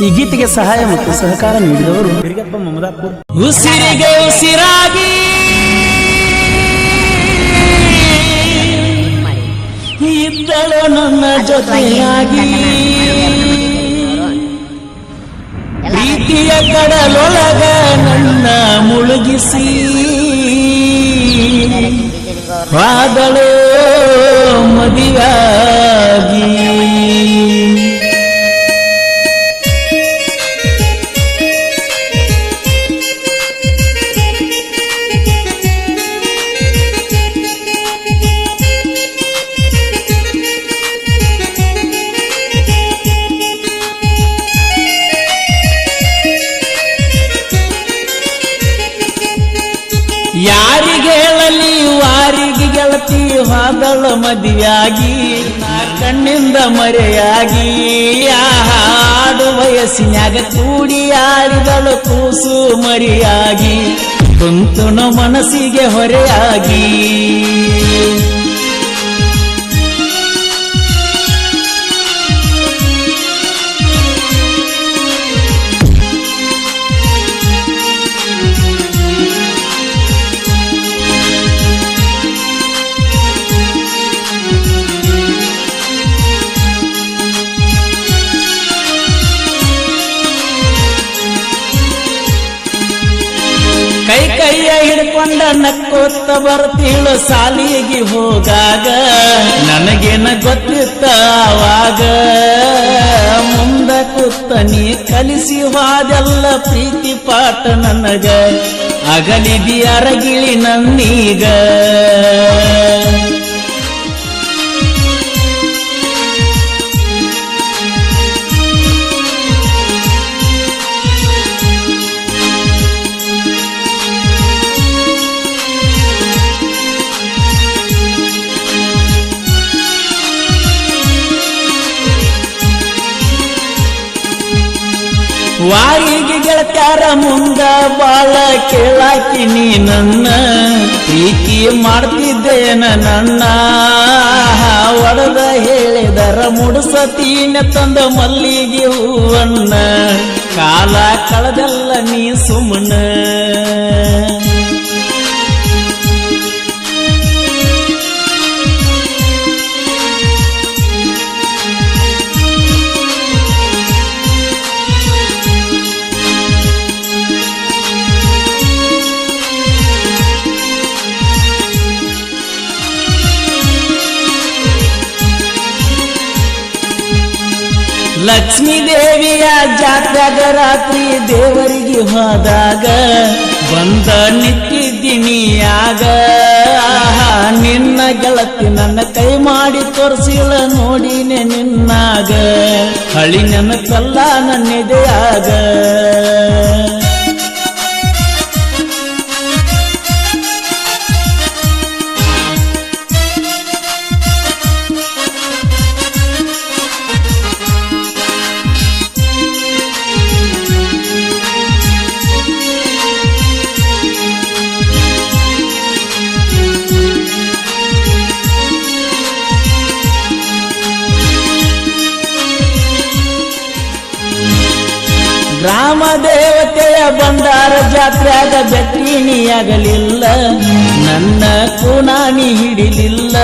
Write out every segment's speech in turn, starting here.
ಈ ಗೀತೆಗೆ ಸಹಾಯ ಮತ್ತು ಸಹಕಾರ ನೀಡಿದವರು ಹಿರಿಯಪ್ಪ ಮಮದಾಪುರ್. ಉಸಿರಿಗೆ ಉಸಿರಾಗಿ ಇದ್ದಳು ನನ್ನ ಜೊತೆಯಾಗಿ ಪ್ರೀತಿಯ ಕಡಲೊಳಗ ನನ್ನ ಮುಳುಗಿಸಿ ವಾದಳು ಮದಿಯಾಗಿ. ಯಾರಿಗೆ ಹೇಳಲಿ ವಾರಿಗೆ ಗೆಳತಿ ಹಾದಳ ಮದಿಯಾಗಿ ಕಣ್ಣಿಂದ ಮರೆಯಾಗಿ ಹಾಡು ವಯಸ್ಸಿನಾಗ ಕೂಡಿ ಆಡಿದಳು ಕೂಸು ಮರಿಯಾಗಿ ತುಂತುಣ ಮನಸ್ಸಿಗೆ ಹೊರೆಯಾಗಿ. ಕೈಯ ಹಿಡ್ಕೊಂಡ ನಕ್ಕೋತ್ತ ಬರ್ತೀಳು ಸಾಲಿಗೆ ಹೋಗಾಗ ನನಗೇನ ಗೊತ್ತಿತ್ತ ಆವಾಗ ಮುಂದ ಕೂತ ನೀ ಕಲಿಸಿ ಹೋದೆಲ್ಲ ಪ್ರೀತಿ ಪಾಠ ನನಗ ಅಗಲಿದಿ ಅರಗಿಳಿ ನನ್ನೀಗ. ವಾರಿಗೆ ಗೆಳತ್ಯಾರ ಮುಂದ ಬಾಳ ಕೇಳಾಕಿ ನೀ ನನ್ನ ಪ್ರೀತಿ ಮಾಡ್ತಿದ್ದೇನ ನನ್ನ ಒಡದ ಹೇಳಿದರ ಮುಡುಸತೀನ ತಂದ ಮಲ್ಲಿಗೆ ಹೂವನ್ನ ಕಾಲ ಕಳೆದಲ್ಲ ನೀ ಸುಮ್ಮನ. ಲಕ್ಷ್ಮೀ ದೇವಿಯ ಜಾತ್ರೆಗ ರಾತ್ರಿ ದೇವರಿಗೆ ಹೋದಾಗ ಬಂದ ನಿಂತಿದ್ದೀನಿಯಾಗ ನಿನ್ನ ಗೆಳತಿ ನನ್ನ ಕೈ ಮಾಡಿ ತೋರಿಸಿಳ ನೋಡಿನೆ ನಿನ್ನಾಗ ಹಳಿ ನನ್ನ ಕಲ್ಲ ನನ್ನೆದೆಯಾಗ. ಗ್ರಾಮ ದೇವತೆಯ ಬಂಡಾರ ಜಾತ್ರೆಯಾಗ ಬೆಟ್ಟಿಣಿಯಾಗಲಿಲ್ಲ ನನ್ನ ಕೂನಾನಿ ಹಿಡಿಲಿಲ್ಲ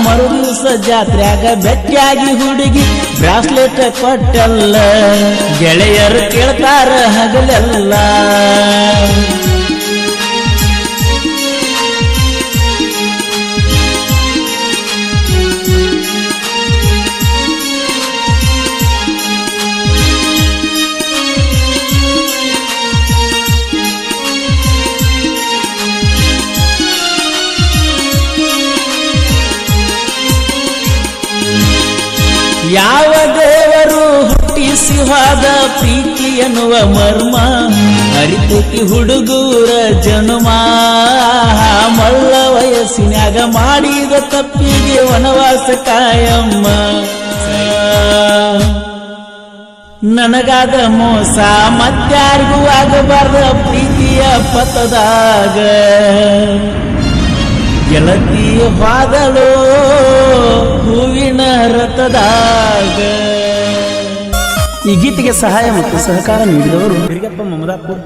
ಮರು ದಿವಸ ಜಾತ್ರೆಯಾಗ ಬೆಟ್ಟಿಯಾಗಿ ಹುಡುಗಿ ಬ್ರಾಸ್ಲೆಟ್ ಕೊಟ್ಟಲ್ಲ ಗೆಳೆಯರು ಕೇಳ್ತಾರ ಹಗಲೆಲ್ಲ. ಯಾವ ದೇವರು ಹುಟ್ಟಿಸಿ ಹೋದ ಪ್ರೀತಿ ಎನ್ನುವ ಮರ್ಮ ಅರಿತೈತಿ ಹುಡುಗೂರ ಜನುಮ ಮಳ್ಳ ವಯಸ್ಸಿನಾಗ ಮಾಡಿದ ತಪ್ಪಿಗೆ ವನವಾಸ ಕಾಯಮ್ಮ. ನನಗಾದ ಮೋಸ ಮತ್ಯಾರಿಗೂ ಆಗಬಾರ್ದ ಪ್ರೀತಿಯ ಪಥದಾಗ ಗೆಳತಿ ಹಾದಳು ಹೂವಿನ ರಥದಾಗ. ಈ ಗೀತೆಗೆ ಸಹಾಯ ಮತ್ತು ಸಹಕಾರ ನೀಡಿದವರು ಬಿರಿಗಪ್ಪ ಮಮದಾಪುರ್.